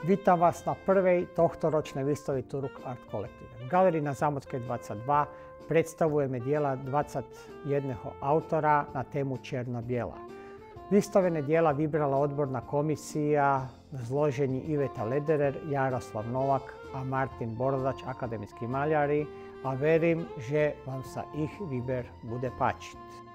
Vítam vás na prvej tohtoročnej výstave Turuk Art Collective. V galérii na Zámodskej 22 predstavujeme diela 21 autora na tému čierno-biela. Vystavené diela vybrala odborná komisia v zložení Iveta Lederer, Jaroslav Novak a Martin Borodač, akademickí maľari, a verím, že vám sa ich výber bude páčiť.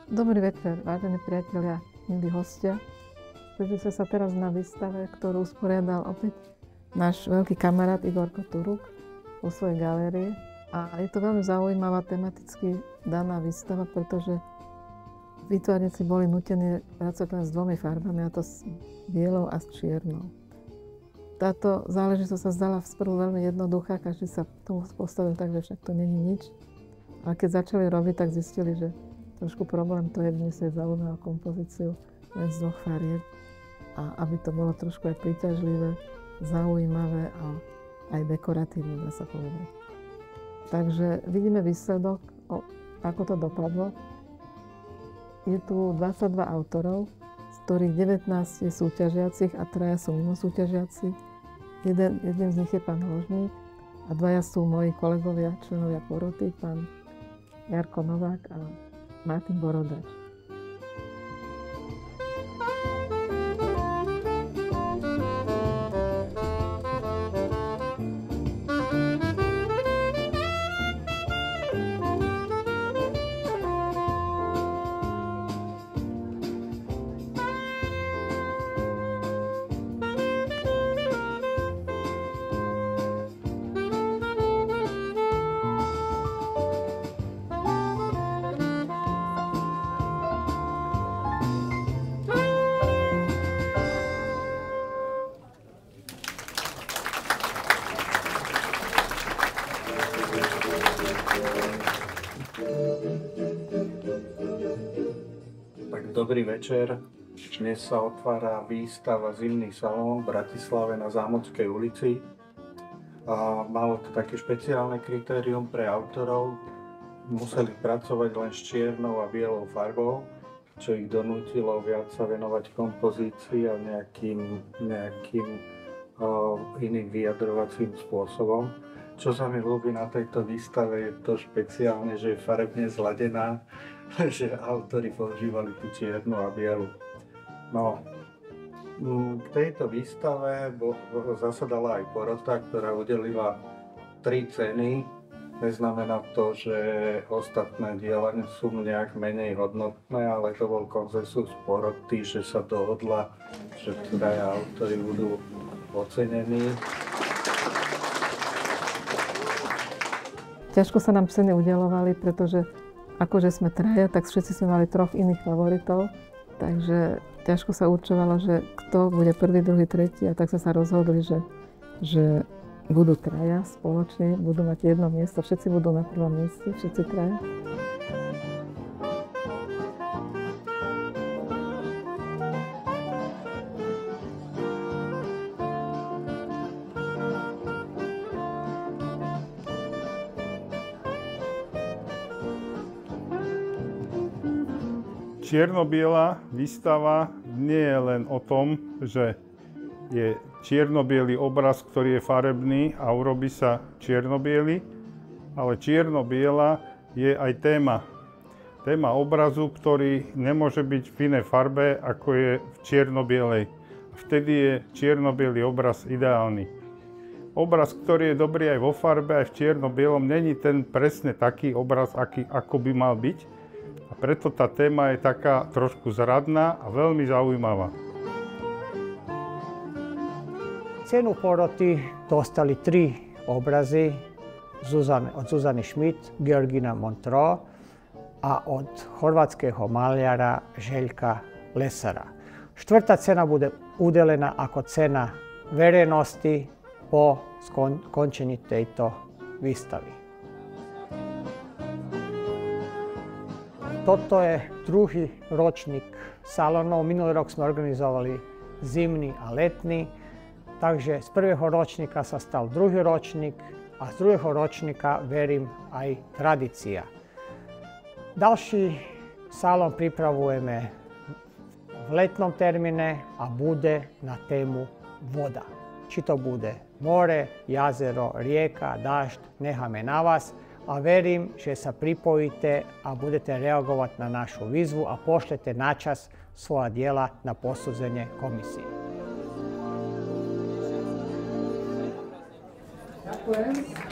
Dobrý večer, vážení priatelia, milí hostia. Stretli sme sa teraz na výstave, ktorú usporiadal opäť náš veľký kamarát Igorko Turuk vo svojej galérii. A je to veľmi zaujímavá tematicky daná výstava, pretože výtvarníci boli nútení pracovať s dvomi farbami, a to s bielou a s čiernou. Táto záležitosť sa zdala vsprvu veľmi jednoduchá, každý sa tomu postavil tak, že však to není nič. A keď začali robiť, tak zistili, že trošku problém to je vniesť zaujímavú kompozíciu len z dvoch farieb. A aby to bolo trošku aj príťažlivé, zaujímavé a aj dekoratívne, dá sa povedať. Takže vidíme výsledok, ako to dopadlo. Je tu 22 autorov, z ktorých 19 je súťažiacich a 3 sú mimo súťažiaci. Jeden z nich je pán Hložník a 2 sú moji kolegovia, členovia poroty, pán Jarko Novák a Martin Borodač. Dobrý večer. Dnes sa otvára výstava Zimný salón v Bratislave na Zámodskej ulici. Malo to také špeciálne kritérium pre autorov. Museli pracovať len s čiernou a bielou farbou, čo ich donútilo viac sa venovať kompozícii a nejakým iným vyjadrovacím spôsobom. Čo sa mi ľúbi na tejto výstave je to špeciálne, že je farebne zladená, že autori používali tú čiernu a bielu. No, k tejto výstave zasadala aj porota, ktorá udelila 3 ceny. Neznamená to, že ostatné diela sú nejak menej hodnotné, ale to bol konsenzus poroty, že sa dohodla, že traja autori budú ocenení. Ťažko sa nám ceny udeľovali, pretože akože sme traja, tak všetci sme mali 3 iných favoritov. Takže ťažko sa určovalo, že kto bude prvý, druhý, tretí. A tak sme sa rozhodli, že budú traja spoločne, budú mať jedno miesto. Všetci budú na prvom mieste, všetci traja. Čierno-biela výstava nie je len o tom, že je čierno-biely obraz, ktorý je farebný a urobí sa čierno-biely, ale čierno-biela je aj téma. Téma obrazu, ktorý nemôže byť v inej farbe, ako je v čierno-bielej. Vtedy je čierno-biely obraz ideálny. Obraz, ktorý je dobrý aj vo farbe, aj v čierno-bielom, není ten presne taký obraz, ako by mal byť. A preto tá téma je taká trošku zradná a veľmi zaujímavá. Cenu poroty dostali 3 obrazy od Zuzany Schmidt, Georgina Montreux a od chorvátskeho maliara Željka Lesara. 4. cena bude udelená ako cena verejnosti po skončení tejto výstavy. Toto je druhý ročník salónov. Minulý rok sme organizovali zimný a letný, takže z prvého ročníka sa stal druhý ročník a z druhého ročníka, verím, aj tradícia. Ďalší salón pripravujeme v v letnom termine, a bude na tému voda. Či to bude more, jazero, rijeka, dažď, necháme na vás. A verím, že sa pripojíte a budete reagovať na našu výzvu a pošlete načas svoja diela na posúdenie komisii. Ďakujem.